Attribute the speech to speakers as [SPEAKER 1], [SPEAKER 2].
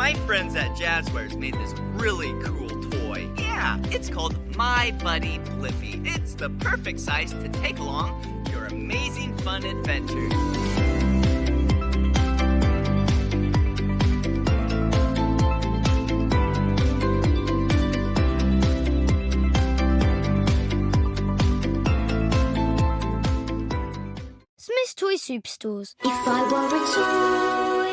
[SPEAKER 1] My friends at Jazzwares made this really cool toy. Yeah, it's called My Buddy Blippi. It's the perfect size to take along your amazing fun adventures.
[SPEAKER 2] Smyths Toy Superstores.
[SPEAKER 3] If I were a toy,